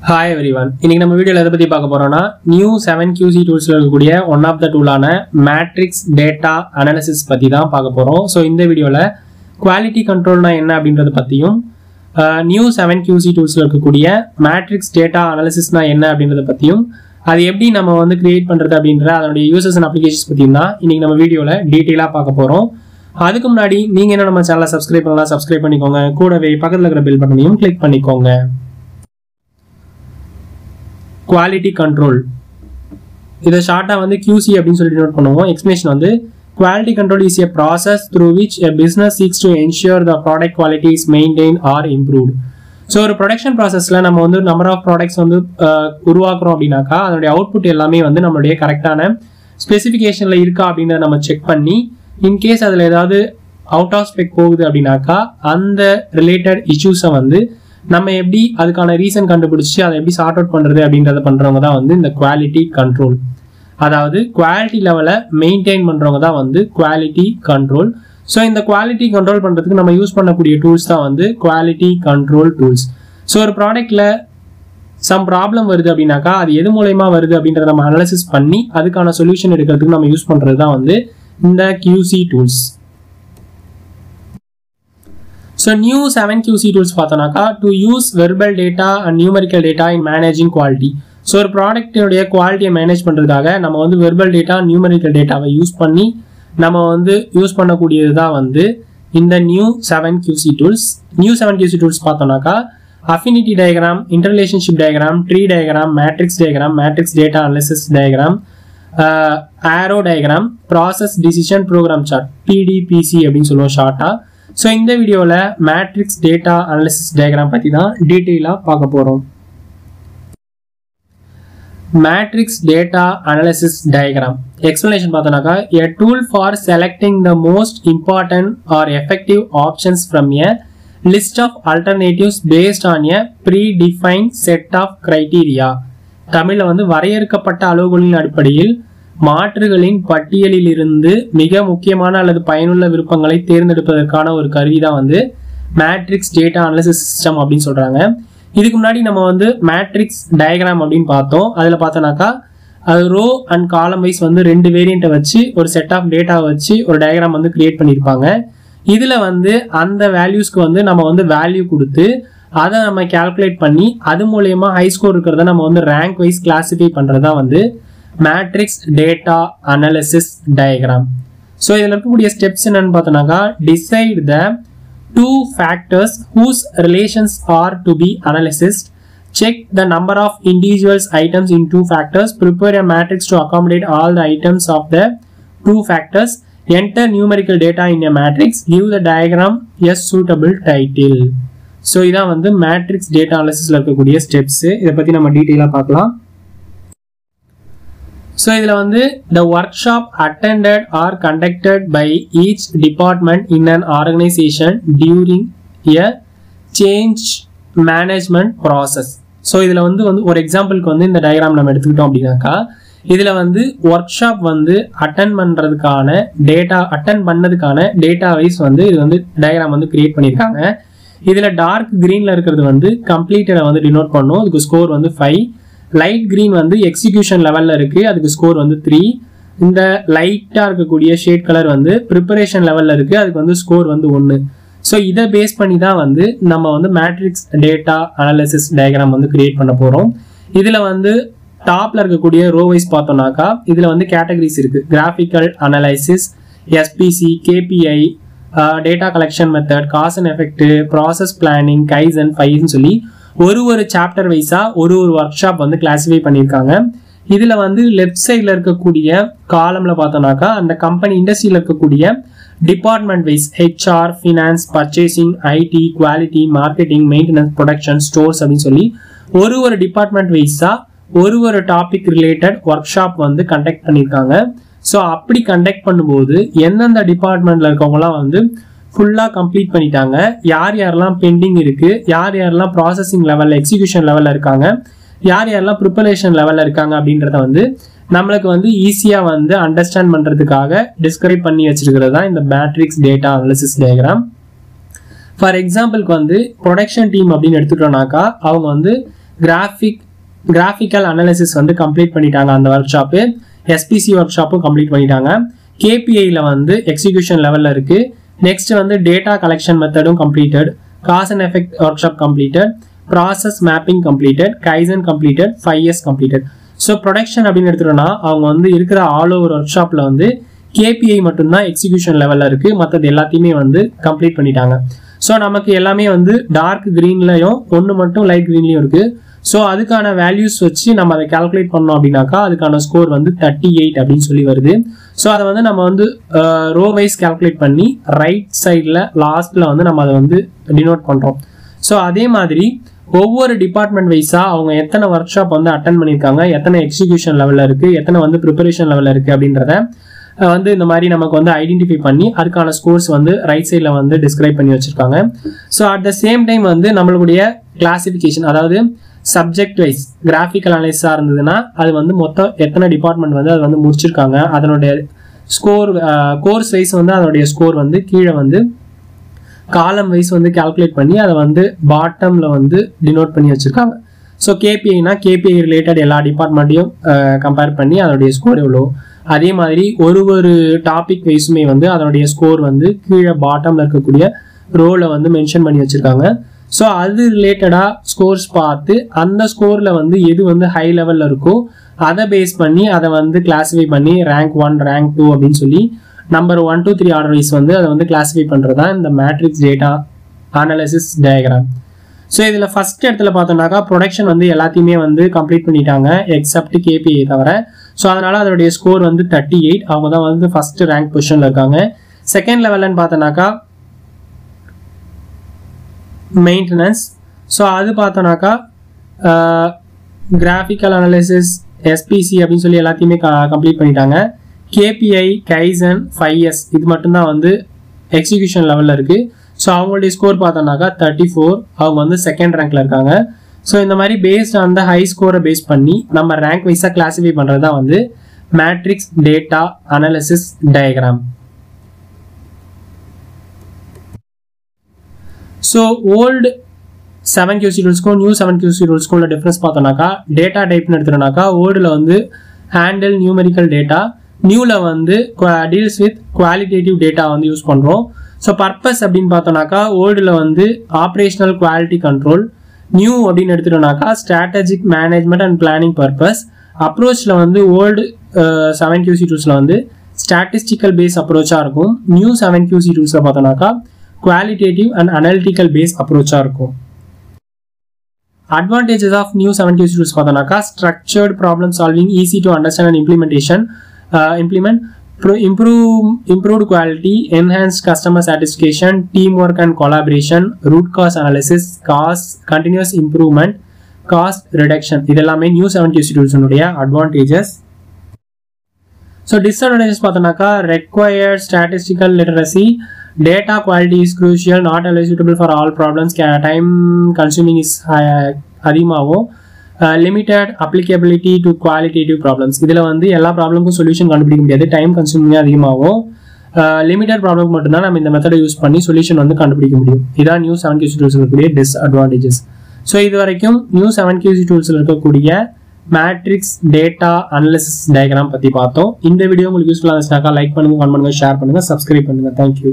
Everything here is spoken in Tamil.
Hi everyone. இன்னைக்கு நம்ம வீடியோல எதை பத்தி பார்க்க போறோம்னா நியூ 7QC டூல்ஸ்ல இருக்கக்கூடிய ஒன் ஆஃப் த டூலான மேட்ரிக்ஸ் டேட்டா அனாலிசிஸ் பத்தி தான் பார்க்க போறோம். ஸோ இந்த வீடியோல குவாலிட்டி கண்ட்ரோல்னா என்ன அப்படின்றத பத்தியும் நியூ 7QC டூல்ஸ்ல இருக்கக்கூடிய மேட்ரிக்ஸ் டேட்டா அனாலிசிஸ்னா என்ன அப்படின்றத பத்தியும் அது எப்படி நம்ம வந்து கிரியேட் பண்றது அப்படின்ற அதனுடைய யூசர்ஸ் அண்ட் அப்ளிகேஷன்ஸ் பத்தியும் தான் இன்னைக்கு நம்ம வீடியோல டீடைலா பார்க்க போறோம். அதுக்கு முன்னாடி நீங்க என்ன நம்ம சேனலை சப்ஸ்கிரைப் பண்ணலாம், சப்ஸ்கிரைப் பண்ணிக்கோங்க. கூடவே பக்கத்துல இருக்கிற பெல் பட்டனையும் கிளிக் பண்ணிக்கோங்க. குவாலிட்டி கண்ட்ரோல் இதை ஷார்ட்டாக வந்து QC அப்படின்னு சொல்லிட்டு நோட் பண்ணுவோம். எக்ஸ்பிளேஷன் வந்து quality control is a process through which a business seeks to ensure the product quality is maintain or improved. So ஒரு ப்ரொடக்ஷன் ப்ராசஸில் நம்ம வந்து நம்பர் ஆஃப் ப்ராடக்ட்ஸ் வந்து உருவாக்குறோம் அப்படின்னாக்கா அதனுடைய அவுட்புட் எல்லாமே வந்து நம்மளுடைய கரெக்டான ஸ்பெசிஃபிகேஷனில் இருக்கா அப்படின்றத நம்ம செக் பண்ணி இன்கேஸ் அதில் ஏதாவது அவுட் ஆஃப் ஸ்பெக் போகுது அப்படின்னாக்கா அந்த ரிலேட்டட் இஷ்யூஸை வந்து நம்ம எப்படி அதுக்கான ரீசன் கண்டுபிடிச்சி அதை எப்படி சார்ட் அவுட் பண்றது அப்படின்றத பண்றவங்க தான் வந்து இந்த குவாலிட்டி கண்ட்ரோல். அதாவது குவாலிட்டி லெவலை மெயின்டைன் பண்றவங்க தான் வந்து குவாலிட்டி கண்ட்ரோல். ஸோ இந்த குவாலிட்டி கண்ட்ரோல் பண்றதுக்கு நம்ம யூஸ் பண்ணக்கூடிய டூல்ஸ் தான் வந்து குவாலிட்டி கண்ட்ரோல் டூல்ஸ். ஸோ ஒரு ப்ராடக்ட்ல சம் ப்ராப்ளம் வருது அப்படின்னாக்கா அது எது மூலயமா வருது அப்படின்றத நம்ம அனாலிசிஸ் பண்ணி அதுக்கான சொல்யூஷன் எடுக்கிறதுக்கு நம்ம யூஸ் பண்றது தான் வந்து இந்த QC tools. So new 7QC tools பார்த்தோம்னாக்கா to use verbal data and numerical data in managing quality. So ஒரு ப்ராடக்டினுடைய குவாலிட்டியை மேனேஜ் பண்ணுறதுக்காக நம்ம வந்து வெர்பல் டேட்டா நியூமெரிக்கல் டேட்டாவை யூஸ் பண்ணி நம்ம வந்து யூஸ் பண்ணக்கூடியது தான் வந்து இந்த new 7QC tools. New 7QC tools பார்த்தோம்னாக்கா affinity diagram, interrelationship diagram, tree diagram, matrix diagram, matrix data analysis diagram, arrow diagram, process decision program chart, PDPC அப்படின்னு சொல்லுவோம் ஷார்ட்டா. ஸோ இந்த வீடியோவில் மேட்ரிக்ஸ் டேட்டா அனாலிசிஸ் டயக்ராம் பற்றி தான் டீட்டெயிலாக பார்க்க போகிறோம். Matrix data analysis diagram explanation பார்த்தோம்னாக்கா a tool for selecting the most important or effective options from a list of alternatives based on a predefined set of criteria. தமிழில் வந்து வரையறுக்கப்பட்ட அளவுகளின் அடிப்படையில் மாற்றுகளின் பட்டியலில் இருந்து மிக முக்கியமான அல்லது பயனுள்ள விருப்பங்களை தேர்ந்தெடுப்பதற்கான ஒரு கருவி தான் வந்து மேட்ரிக்ஸ் டேட்டா அனாலிசிஸ் சிஸ்டம் அப்படின்னு சொல்றாங்க. இதுக்கு முன்னாடி நம்ம வந்து மேட்ரிக்ஸ் டயக்ராம் அப்படின்னு பார்த்தோம். அதில் பார்த்தோம்னாக்கா அது ரோ அண்ட் காலம் வைஸ் வந்து ரெண்டு வேரியண்ட்டை வச்சு ஒரு செட் ஆஃப் டேட்டா வச்சு ஒரு டயக்ராம் வந்து கிரியேட் பண்ணியிருப்பாங்க. இதில் வந்து அந்த வேல்யூஸ்க்கு வந்து நம்ம வந்து வேல்யூ கொடுத்து அதை நம்ம கால்குலேட் பண்ணி அது மூலயமா ஹை ஸ்கோர் இருக்கிறத நம்ம வந்து ரேங்க் வைஸ் கிளாசிஃபை பண்ணுறது தான் வந்து matrix data analysis diagram. So இதில் இருக்கக்கூடிய ஸ்டெப்ஸ் என்னன்னு பார்த்தோம்னாக்கா decide the two factors whose relations are to be analyzed, check the number of individual items in two factors, prepare a matrix to accommodate all the items of the two factors, enter numerical data in a matrix, give the diagram a suitable title. So இதான் வந்து மேட்ரிக்ஸ் டேட்டா அனாலிசிஸ்ல இருக்கக்கூடிய ஸ்டெப்ஸ். இதை பற்றி நம்ம டீட்டெயிலாக பார்க்கலாம். ஸோ இதில் வந்து the workshop attended or conducted by each department in an organization during a change management process. So இதில் வந்து ஒரு எக்ஸாம்பிளுக்கு வந்து இந்த டயக்ராம் நம்ம எடுத்துக்கிட்டோம் அப்படின்னாக்கா இதில் வந்து ஒர்க் ஷாப் வந்து அட்டன் பண்ணதுக்கான டேட்டா வைஸ் வந்து இது வந்து டயக்ராம் வந்து கிரியேட் பண்ணியிருக்காங்க. இதில் டார்க் க்ரீனில் இருக்கிறது வந்து கம்ப்ளீட்டரை வந்து டினோட் பண்ணும். இதுக்கு ஸ்கோர் வந்து 5. லைட் கிரீன் வந்து எக்ஸிக்யூஷன் லெவலில் இருக்குது, அதுக்கு ஸ்கோர் வந்து 3. இந்த லைட்டாக இருக்கக்கூடிய ஷேட் கலர் வந்து ப்ரிப்பரேஷன் லெவலில் இருக்குது, அதுக்கு வந்து ஸ்கோர் வந்து 1. ஸோ இதை பேஸ் பண்ணி தான் வந்து நம்ம வந்து மேட்ரிக்ஸ் டேட்டா அனாலிசிஸ் டயக்ராம் வந்து கிரியேட் பண்ண போகிறோம். இதில் வந்து டாப்பில் இருக்கக்கூடிய ரோ வைஸ் பார்த்தோம்னாக்கா இதில் வந்து கேட்டகரிஸ் இருக்குது. Graphical analysis, SPC, KPI, data collection method, cause and effect, process planning, kaizen, ஃபைஸ்ன்னு சொல்லி ஒரு சாப்டர் வைஸா ஒரு ஒர்க் ஷாப் வந்து கிளாசிஃபை பண்ணியிருக்காங்க. இதில் வந்து லெஃப்ட் சைடில் இருக்கக்கூடிய காலமில் பார்த்தோம்னாக்கா அந்த கம்பெனி இண்டஸ்ட்ரியில் இருக்கக்கூடிய department wise HR, finance, purchasing, IT, quality, marketing, maintenance, production, stores அப்படின்னு சொல்லி ஒரு டிபார்ட்மெண்ட் வைஸா ஒரு டாபிக் ரிலேட்டட் ஒர்க் ஷாப் வந்து கண்டக்ட் பண்ணியிருக்காங்க. ஸோ அப்படி கண்டக்ட் பண்ணும்போது எந்தெந்த டிபார்ட்மெண்ட்டில் இருக்கவங்களாம் வந்து ஃபுல்லாக கம்ப்ளீட் பண்ணிட்டாங்க, யாரெல்லாம் பெண்டிங் இருக்குது, யாரெல்லாம் ப்ராசஸிங் லெவலில் எக்ஸிக்யூஷன் லெவலில் இருக்காங்க, யாரெல்லாம் ப்ரிப்பரேஷன் லெவலில் இருக்காங்க அப்படின்றத வந்து நம்மளுக்கு வந்து ஈஸியாக வந்து அண்டர்ஸ்டாண்ட் பண்ணுறதுக்காக டிஸ்கிரைப் பண்ணி வச்சிருக்கிறது தான் இந்த matrix data analysis diagram. For எக்ஸாம்பிளுக்கு வந்து ப்ரொடக்ஷன் டீம் அப்படின்னு எடுத்துட்டோம்னாக்கா அவங்க வந்து கிராஃபிக்கல் அனாலிசிஸ் வந்து கம்ப்ளீட் பண்ணிட்டாங்க அந்த ஒர்க் ஷாப்பு. எஸ்பிசி ஒர்க் ஷாப்பும் கம்ப்ளீட் பண்ணிட்டாங்க. கேபிஐல வந்து எக்ஸிகியூஷன் லெவலில் இருக்கு. நெக்ஸ்ட் வந்து டேட்டா கலெக்ஷன் மெத்தடும் completed. Cause and effect workshop completed. Process mapping completed. Kaizen completed. 5 years completed. So production அப்படின்னு எடுத்துட்டோம்னா அவங்க வந்து இருக்கிற ஆல் ஓவர் ஒர்க் ஷாப்பில் வந்து கேபிஐ மட்டும்தான் எக்ஸிகியூஷன் லெவலில் இருக்குது. மற்றது எல்லாத்தையுமே வந்து கம்ப்ளீட் பண்ணிட்டாங்க. ஸோ நமக்கு எல்லாமே வந்து டார்க் க்ரீன்லையும் ஒன்று மட்டும் லைட் க்ரீன்லையும் இருக்குது. ஸோ அதுக்கான வேல்யூஸ் வச்சு நம்ம அதை கால்குலேட் பண்ணோம் அப்படின்னாக்கா அதுக்கான ஸ்கோர் வந்து 38 அப்படின்னு சொல்லி வருது. ஸோ அதை வந்து நம்ம வந்து ரோ வைஸ் கால்குலேட் பண்ணி ரைட் சைடில் லாஸ்ட்டில் வந்து நம்ம அதை வந்து டினோட் பண்ணுறோம். ஸோ அதே மாதிரி ஒவ்வொரு டிபார்ட்மெண்ட் வைஸாக அவங்க எத்தனை ஒர்க் ஷாப் வந்து அட்டன் பண்ணியிருக்காங்க, எத்தனை எக்ஸிகியூஷன் லெவலில் இருக்குது, எத்தனை வந்து ப்ரிப்பரேஷன் லெவலில் இருக்குது அப்படின்றத வந்து இந்த மாதிரி நமக்கு வந்து ஐடென்டிஃபை பண்ணி அதுக்கான ஸ்கோர்ஸ் வந்து ரைட் சைடில் வந்து டிஸ்கிரைப் பண்ணி வச்சுருக்காங்க. So at the same time வந்து நம்மளுடைய கிளாசிஃபிகேஷன், அதாவது சப்ஜெக்ட் வைஸ் கிராஃபிக்கல் அனாலிசிஸாக இருந்ததுன்னா அது வந்து மொத்தம் எத்தனை டிபார்ட்மெண்ட் வந்து அது வந்து முடிச்சிருக்காங்க, அதனுடைய ஸ்கோர் கோர்ஸ் வைஸ் வந்து அதனுடைய ஸ்கோர் வந்து கீழே வந்து காலம் வைஸ் வந்து கால்குலேட் பண்ணி அதை வந்து பாட்டமில் வந்து டினோட் பண்ணி வச்சுருக்காங்க. ஸோ கேபிஐனா கேபிஐ ரிலேட்டட் எல்லா டிபார்ட்மெண்ட்டையும் கம்பேர் பண்ணி அதனுடைய ஸ்கோர் எவ்வளோ, அதே மாதிரி ஒரு டாபிக் வைஸுமே வந்து அதனுடைய ஸ்கோர் வந்து கீழே பாட்டமில் இருக்கக்கூடிய ரோவில் வந்து மென்ஷன் பண்ணி வச்சுருக்காங்க. ஸோ அது ரிலேட்டடாக ஸ்கோர்ஸ் பார்த்து அந்த ஸ்கோரில் வந்து எது வந்து ஹை லெவலில் இருக்கோ அதை பேஸ் பண்ணி அதை வந்து கிளாஸிஃபை பண்ணி ரேங்க் 1 ரேங்க் 2 அப்படின்னு சொல்லி நம்பர் 1 2 3 ஆர்டர் வைஸ் வந்து அதை வந்து கிளாஸிஃபை பண்ணுறது தான் இந்த matrix data analysis diagram. So இதில் ஃபர்ஸ்ட் இடத்துல பார்த்தோம்னாக்கா ப்ரொடக்ஷன் வந்து எல்லாத்தையுமே வந்து கம்ப்ளீட் பண்ணிட்டாங்க எக்ஸப்ட் கேபிஐ தவிர. ஸோ அதனால் அதோடைய ஸ்கோர் வந்து 38. அவங்க தான் வந்து ஃபர்ஸ்ட் ரேங்க் பொசிஷனில் இருக்காங்க. செகண்ட் லெவல்னு பார்த்தோன்னாக்கா மெயின்டெனன்ஸ். ஸோ அது பார்த்தோன்னாக்கா கிராஃபிக்கல் அனாலிசிஸ் எஸ்பிசி அப்படின்னு சொல்லி எல்லாத்தையுமே கம்ப்ளீட் பண்ணிட்டாங்க. கேபிஐ கைசன் 5 years இது மட்டும்தான் வந்து எக்ஸிகியூஷன் லெவலில் இருக்குது. ஸோ அவங்களுடைய ஸ்கோர் பார்த்தோம்னாக்கா 34. அவங்க வந்து செகண்ட் ரேங்க்ல இருக்காங்க. ஸோ இந்த மாதிரி பேஸ்ட் அந்த ஹை ஸ்கோரை பேஸ் பண்ணி நம்ம ரேங்க் வைஸாக கிளாஸிஃபை பண்ணுறது தான் வந்து matrix data analysis diagram. So old 7QC ரூல்ஸ்க்கும் நியூ 7QC ரூல்ஸ்க்கும் உள்ள டிஃப்ரென்ஸ் பார்த்தோம்னாக்கா டேட்டா டைப்னு எடுத்துட்டோம்னாக்கா ஓல்டில் வந்து ஹேண்டில் நியூமெரிக்கல் டேட்டா, நியூவில் வந்து டீல்ஸ் வித் குவாலிட்டேட்டிவ் டேட்டா வந்து யூஸ் பண்ணுறோம். ஸோ பர்பஸ் அப்படின்னு பார்த்தோம்னாக்கா ஓல்டில் வந்து ஆப்ரேஷனல் குவாலிட்டி கண்ட்ரோல், நியூ அப்படின்னு எடுத்துட்டோம்னாக்கா strategic management and planning purpose. அப்ரோச்சில் வந்து ஓல்டு 7QC ரூல்ஸில் வந்து ஸ்டாட்டிஸ்டிக்கல் பேஸ் அப்ரோச்சாக இருக்கும். நியூ 7QC ரூல்ஸில் பார்த்தோம்னாக்கா குவாலிட்டேட்டிவ் அண்ட் அனலிட்டிக்கல் பேஸ் அப்ரோச்சாக இருக்கும். Advantages of new 7QC rules பார்த்தோம்னாக்கா structured problem solving, easy to understand and implement, improved quality, enhanced customer satisfaction, teamwork and collaboration, root cause analysis, cost, continuous improvement, cost reduction. இதெல்லாமே new 7QC rules உடைய advantages. So disadvantages பார்த்தோம்னாக்கா required statistical literacy, data quality is crucial, not always suitable for all problems, time consuming is அதிகமாகும், limited applicability to qualitative problems. இதில் வந்து எல்லா ப்ராப்ளமுக்கும் சொல்யூஷன் கண்டுபிடிக்க முடியாது, டைம் கன்சூமிங் அதிகமாகும். லிமிட்டட் ப்ராப்ளம் மட்டும்தான் நம்ம இந்த மெத்தடை யூஸ் பண்ணி சொல்யூஷன் வந்து கண்டுபிடிக்க முடியும். இதான் நியூ 7QC டூல்ஸில் இருக்கக்கூடிய டிஸ்அட்வான்டேஜஸ். ஸோ இது வரைக்கும் நியூ 7QC டூல்ஸில் இருக்கக்கூடிய மேட்ரிக்ஸ் டேட்டா அனாலிசிஸ் டயக்ராம் பற்றி பார்த்தோம். இந்த வீடியோ உங்களுக்கு யூஸ்ஃபுல்லாக இருந்துச்சுனாக்கா லைக் பண்ணுங்கள், கமெண்ட் பண்ணுங்கள், ஷேர் பண்ணுங்கள், சப்ஸ்கிரைப் பண்ணுங்கள். தேங்க்யூ.